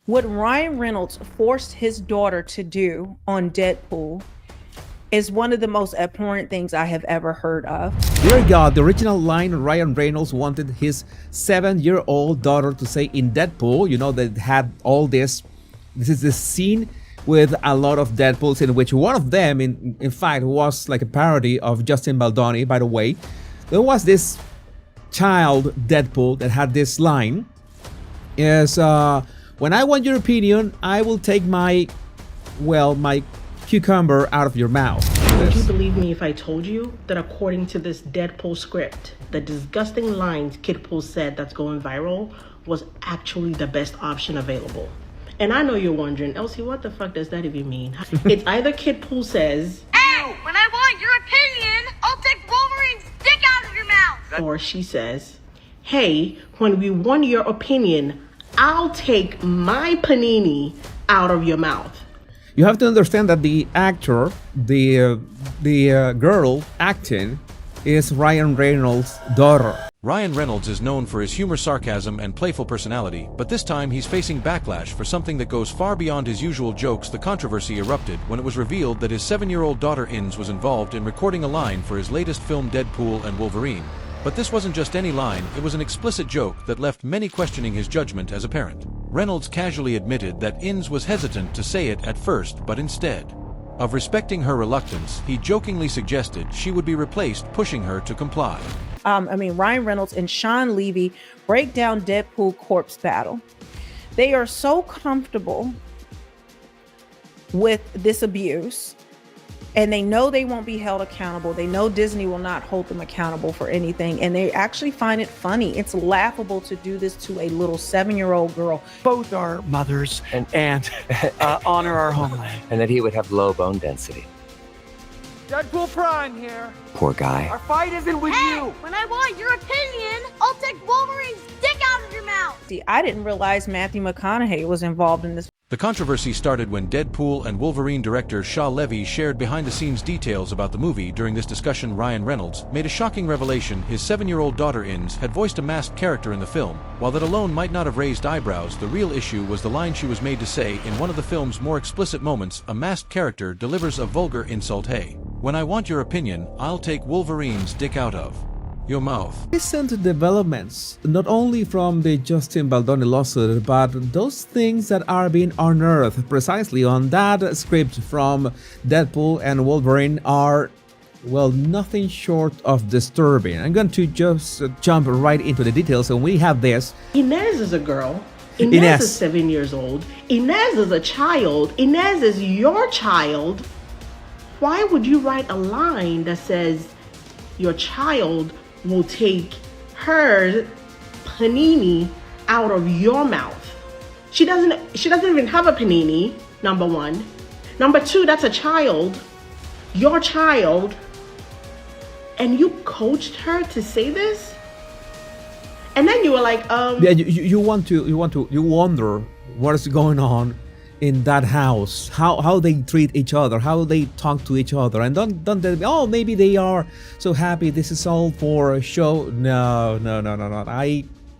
What Ryan Reynolds forced his daughter to do on Deadpool is one of the most abhorrent things I have ever heard of. Dear God, the original line Ryan Reynolds wanted his 7-year-old daughter to say in Deadpool, you know, that had all this is the scene with a lot of Deadpools in which one of them, in fact, was like a parody of Justin Baldoni, by the way. There was this child Deadpool that had this line, is, when I want your opinion, I will take my cucumber out of your mouth. Would you believe me if I told you that according to this Deadpool script, the disgusting lines Kidpool said that's going viral was actually the best option available? And I know you're wondering, Elsie, what the fuck does that even mean? It's either Kidpool says, "Hey, when I want your opinion, I'll take Wolverine's dick out of your mouth." or she says, "Hey, when we want your opinion, I'll take my panini out of your mouth." You have to understand that the actor, the girl acting, is Ryan Reynolds' daughter. Ryan Reynolds is known for his humor, sarcasm, and playful personality, but this time he's facing backlash for something that goes far beyond his usual jokes. The controversy erupted when it was revealed that his 7-year-old daughter Inns was involved in recording a line for his latest film Deadpool and Wolverine. But this wasn't just any line, it was an explicit joke that left many questioning his judgment as a parent. Reynolds casually admitted that Inns was hesitant to say it at first, but instead of respecting her reluctance, he jokingly suggested she would be replaced, pushing her to comply. Ryan Reynolds and Sean Levy break down Deadpool corpse battle. They are so comfortable with this abuse, and they know they won't be held accountable. They know Disney will not hold them accountable for anything, and they actually find it funny. It's laughable to do this to a little 7-year-old girl. Both our mothers and honor our homeland. And that he would have low bone density. Deadpool Prime here. Poor guy. Our fight isn't with Hey, you. when I want your opinion, I'll take Wolverine's dick out of your mouth. See, I didn't realize Matthew McConaughey was involved in this. The controversy started when Deadpool and Wolverine director Shaw Levy shared behind-the-scenes details about the movie. During this discussion, Ryan Reynolds made a shocking revelation. His 7-year-old daughter Inns had voiced a masked character in the film. While that alone might not have raised eyebrows, the real issue was the line she was made to say in one of the film's more explicit moments. A masked character delivers a vulgar insult. "Hey, when I want your opinion, I'll take Wolverine's dick out of your mouth." Recent developments, not only from the Justin Baldoni lawsuit, but those things that are being unearthed precisely on that script from Deadpool and Wolverine are, well, nothing short of disturbing. I'm going to just jump right into the details, and we have this. Inez is a girl. Inez is 7 years old. Inez is a child. Inez is your child. Why would you write a line that says your child will take her panini out of your mouth? She doesn't even have a panini, number one. Number two, that's a child, your child, and you coached her to say this? And then you were like, Yeah, you wonder what is going on in that house, how they treat each other, how they talk to each other, and don't they, oh, maybe they are so happy, this is all for a show. No.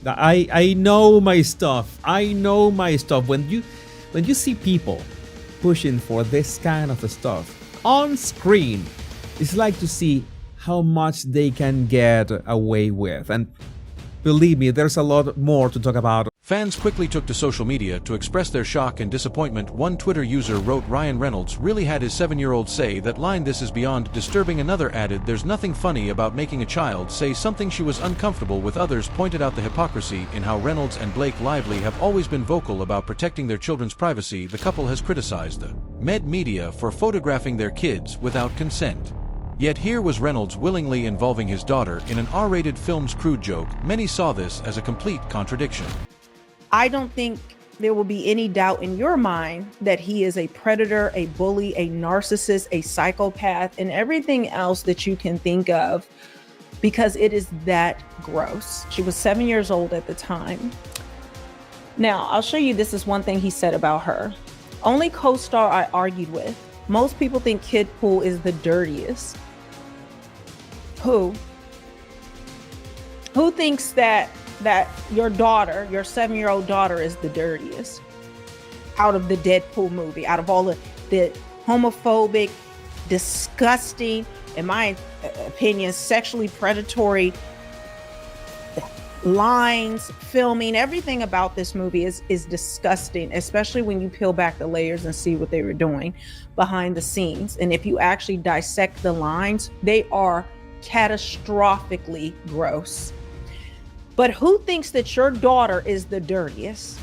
I know my stuff. When you see people pushing for this kind of stuff on screen, it's like to see how much they can get away with. And believe me, there's a lot more to talk about. Fans quickly took to social media to express their shock and disappointment. One Twitter user wrote, "Ryan Reynolds really had his 7-year-old say that line. This is beyond disturbing." Another added, "There's nothing funny about making a child say something she was uncomfortable with." Others pointed out the hypocrisy in how Reynolds and Blake Lively have always been vocal about protecting their children's privacy. The couple has criticized the media for photographing their kids without consent. Yet here was Reynolds willingly involving his daughter in an R-rated film's crude joke. Many saw this as a complete contradiction. I don't think there will be any doubt in your mind that he is a predator, a bully, a narcissist, a psychopath, and everything else that you can think of, because it is that gross. She was 7 years old at the time. Now, I'll show you, this is one thing he said about her. Only co-star I argued with. Most people think Kidpool is the dirtiest. Who thinks that your daughter, your 7-year-old daughter, is the dirtiest? out of the Deadpool movie, out of all the homophobic, disgusting, in my opinion, sexually predatory lines, filming, everything about this movie is disgusting, especially when you peel back the layers and see what they were doing behind the scenes. And if you actually dissect the lines, they are catastrophically gross. But who thinks that your daughter is the dirtiest?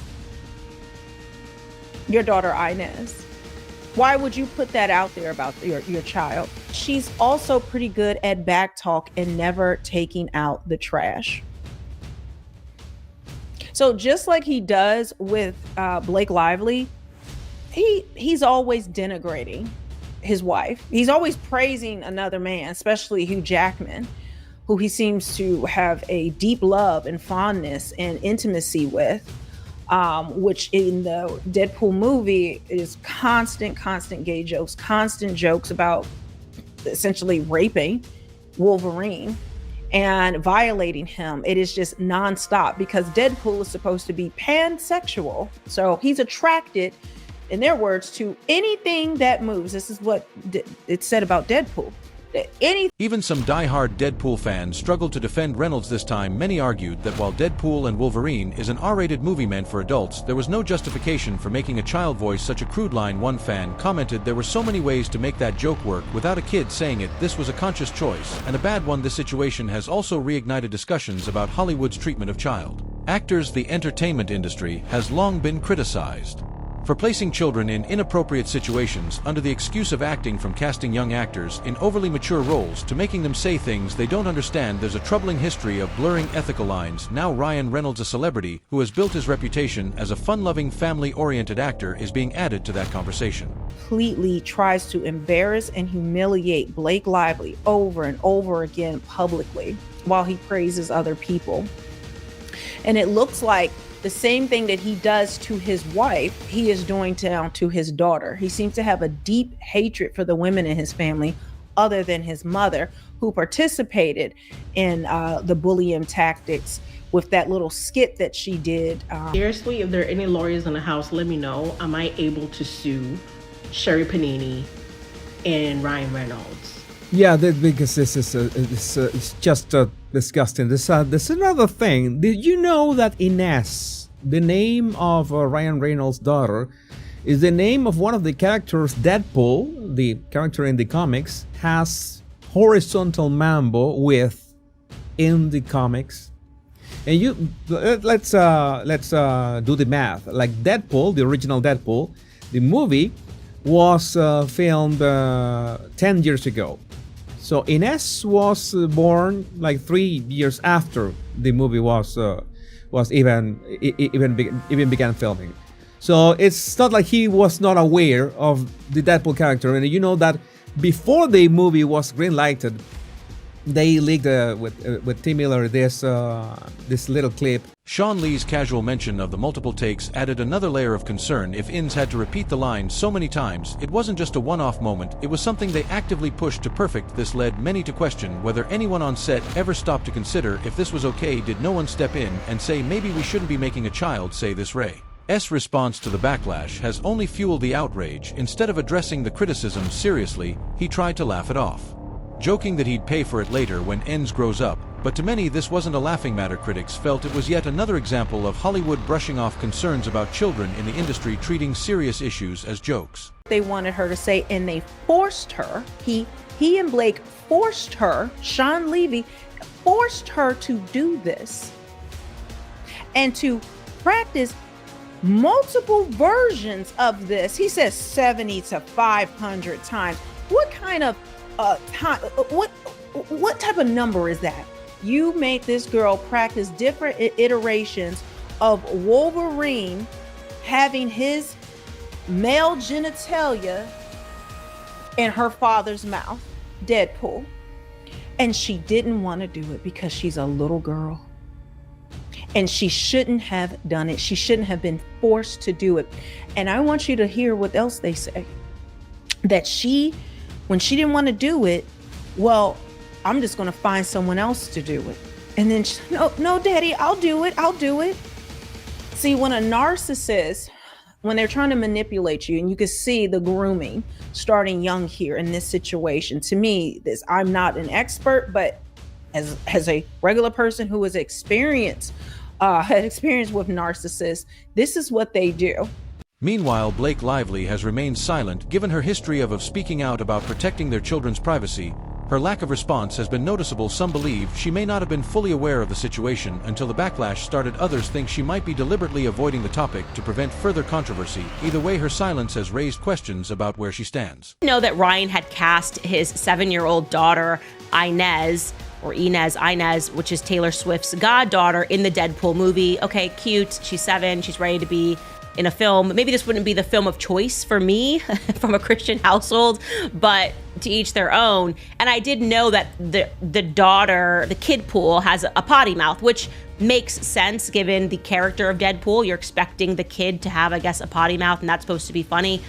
Your daughter Inez. Why would you put that out there about your child? She's also pretty good at back talk and never taking out the trash. So just like he does with Blake Lively, he's always denigrating his wife. He's always praising another man, especially Hugh Jackman, who he seems to have a deep love and fondness and intimacy with, which in the Deadpool movie is constant gay jokes, constant jokes about essentially raping Wolverine and violating him. It is just nonstop because Deadpool is supposed to be pansexual. So he's attracted, in their words, to anything that moves. This is what it said about Deadpool. Even some die-hard Deadpool fans struggled to defend Reynolds this time. Many argued that while Deadpool and Wolverine is an R-rated movie meant for adults, there was no justification for making a child voice such a crude line. One fan commented there were so many ways to make that joke work without a kid saying it. This was a conscious choice, and a bad one. This situation has also reignited discussions about Hollywood's treatment of child actors. The entertainment industry has long been criticized for placing children in inappropriate situations under the excuse of acting, from casting young actors in overly mature roles to making them say things they don't understand. There's a troubling history of blurring ethical lines. Now Ryan Reynolds, a celebrity who has built his reputation as a fun-loving, family-oriented actor, is being added to that conversation. Completely tries to embarrass and humiliate Blake Lively over and over again publicly while he praises other people. And it looks like the same thing that he does to his wife, he is doing down to his daughter. He seems to have a deep hatred for the women in his family, other than his mother, who participated in the bullying tactics with that little skit that she did. Seriously, if there are any lawyers in the house, let me know. Am I able to sue Sherry Panini and Ryan Reynolds? Yeah, because this is it's just disgusting. There's another thing. Did you know that Inez, the name of Ryan Reynolds' daughter, is the name of one of the characters? Deadpool, the character in the comics, has horizontal mambo with in the comics. And let's do the math. Like Deadpool, the original Deadpool, the movie was filmed 10 years ago. So Inez was born like 3 years after the movie was even began filming. So it's not like he was not aware of the Deadpool character. And you know that before the movie was greenlighted, they leaked with Tim Miller this little clip. Sean Lee's casual mention of the multiple takes added another layer of concern. If Innes had to repeat the line so many times, it wasn't just a one-off moment, it was something they actively pushed to perfect. This led many to question whether anyone on set ever stopped to consider if this was okay. Did no one step in and say maybe we shouldn't be making a child say this? Ray's response to the backlash has only fueled the outrage. Instead of addressing the criticism seriously, he tried to laugh it off, joking that he'd pay for it later when Innes grows up. But to many, this wasn't a laughing matter. Critics felt it was yet another example of Hollywood brushing off concerns about children in the industry, treating serious issues as jokes. They wanted her to say, and they forced her, he and Blake forced her, Sean Levy forced her to do this and to practice multiple versions of this. He says 70 to 500 times. What kind of time, what type of number is that? You made this girl practice different iterations of Wolverine having his male genitalia in her father's mouth, Deadpool. And she didn't want to do it because she's a little girl. And she shouldn't have done it. She shouldn't have been forced to do it. And I want you to hear what else they say. That when she didn't want to do it, well, I'm just going to find someone else to do it. And then, no, daddy, I'll do it. See, when a narcissist when they're trying to manipulate you, and you can see the grooming starting young here in this situation. To me, I'm not an expert, but as a regular person who has had experience with narcissists, this is what they do. Meanwhile, Blake Lively has remained silent given her history of speaking out about protecting their children's privacy. Her lack of response has been noticeable. Some believe she may not have been fully aware of the situation until the backlash started. Others think she might be deliberately avoiding the topic to prevent further controversy. Either way, her silence has raised questions about where she stands. I know that Ryan had cast his 7-year-old daughter, Inez, which is Taylor Swift's goddaughter, in the Deadpool movie. Okay, cute. She's 7. She's ready to be in a film. Maybe this wouldn't be the film of choice for me from a Christian household, but to each their own. And I did know that the daughter, the kid pool, has a potty mouth, which makes sense given the character of Deadpool. You're expecting the kid to have, I guess, a potty mouth, and that's supposed to be funny.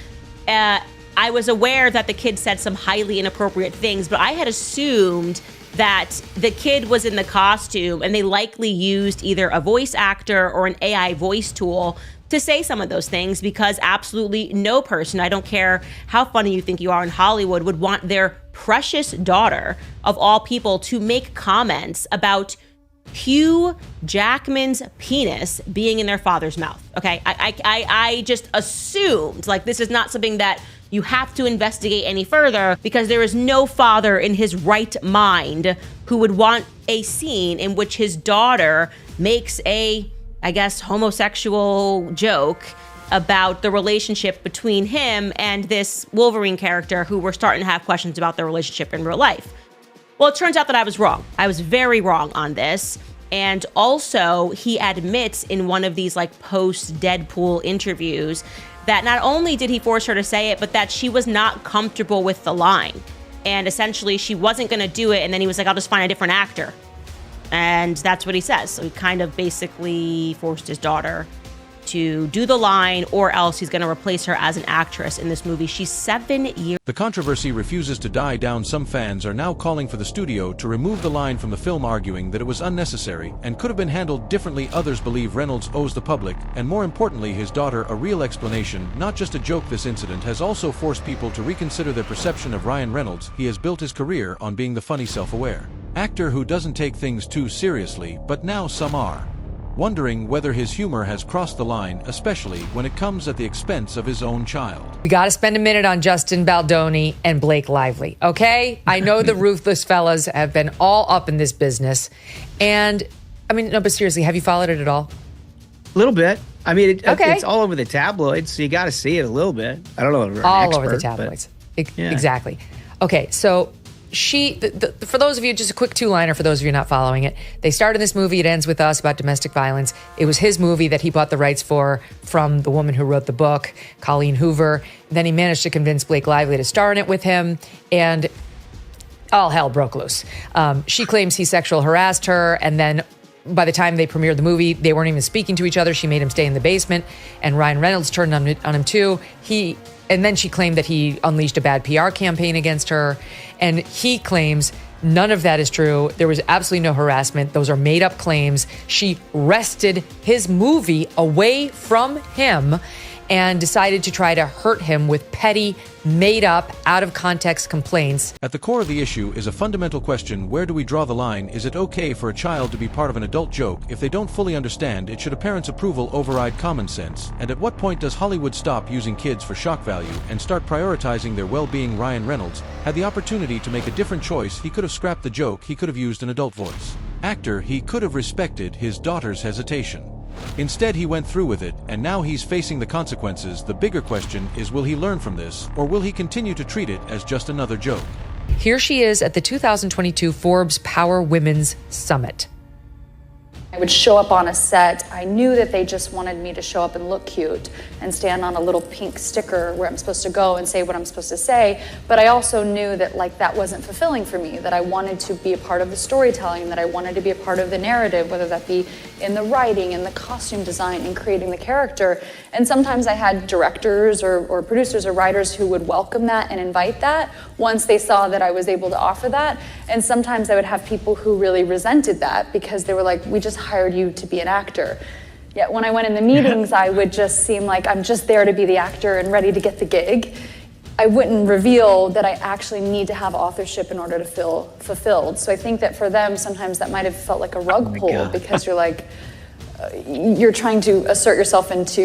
I was aware that the kid said some highly inappropriate things, but I had assumed that the kid was in the costume and they likely used either a voice actor or an AI voice tool to say some of those things, because absolutely no person, I don't care how funny you think you are in Hollywood, would want their precious daughter, of all people, to make comments about Hugh Jackman's penis being in their father's mouth. Okay, I just assumed, like, this is not something that you have to investigate any further, because there is no father in his right mind who would want a scene in which his daughter makes a, I guess, homosexual joke about the relationship between him and this Wolverine character, who we're starting to have questions about their relationship in real life. Well, it turns out that I was wrong. I was very wrong on this. And also, he admits in one of these like post-Deadpool interviews that not only did he force her to say it, but that she was not comfortable with the line. And essentially, she wasn't going to do it. And then he was like, I'll just find a different actor. And that's what he says. So he kind of basically forced his daughter to do the line, or else he's going to replace her as an actress in this movie. She's 7 years. The controversy refuses to die down. Some fans are now calling for the studio to remove the line from the film, arguing that it was unnecessary and could have been handled differently. Others believe Reynolds owes the public, and more importantly his daughter, a real explanation, not just a joke. This incident has also forced people to reconsider their perception of Ryan Reynolds. He has built his career on being the funny, self-aware actor who doesn't take things too seriously, but now some are wondering whether his humor has crossed the line, especially when it comes at the expense of his own child. We got to spend a minute on Justin Baldoni and Blake Lively, okay? I know the ruthless fellas have been all up in this business. And, I mean, no, but seriously, have you followed it at all? A little bit. I mean, it's all over the tabloids, so you got to see it a little bit. I don't know if you're an expert, over the tabloids. Yeah. Exactly. Okay, so for those of you, just a quick two-liner for those of you not following it. They starred in this movie, It Ends With Us, about domestic violence. It was his movie that he bought the rights for from the woman who wrote the book, Colleen Hoover. Then he managed to convince Blake Lively to star in it with him, and all hell broke loose. She claims he sexual harassed her, and then by the time they premiered the movie, they weren't even speaking to each other. She made him stay in the basement, and Ryan Reynolds turned on him too. And then she claimed that he unleashed a bad PR campaign against her. And he claims none of that is true. There was absolutely no harassment. Those are made up claims. She wrested his movie away from him and decided to try to hurt him with petty, made up, out of context complaints. At the core of the issue is a fundamental question: where do we draw the line? Is it okay for a child to be part of an adult joke if they don't fully understand it? Should a parent's approval override common sense? And at what point does Hollywood stop using kids for shock value and start prioritizing their well-being? Ryan Reynolds had the opportunity to make a different choice. He could have scrapped the joke. He could have used an adult voice actor. He could have respected his daughter's hesitation. Instead, he went through with it, and now he's facing the consequences. The bigger question is, will he learn from this, or will he continue to treat it as just another joke? Here she is at the 2022 Forbes Power Women's Summit. I would show up on a set. I knew that they just wanted me to show up and look cute and stand on a little pink sticker where I'm supposed to go and say what I'm supposed to say. But I also knew that that wasn't fulfilling for me, that I wanted to be a part of the storytelling, that I wanted to be a part of the narrative, whether that be in the writing, in the costume design, in creating the character. And sometimes I had directors or producers or writers who would welcome that and invite that once they saw that I was able to offer that. And sometimes I would have people who really resented that because they were like, we just hired you to be an actor. Yet when I went in the meetings, I would just seem like I'm just there to be the actor and ready to get the gig. I wouldn't reveal that I actually need to have authorship in order to feel fulfilled. So I think that for them, sometimes that might have felt like a rug pull because you're like, you're trying to assert yourself into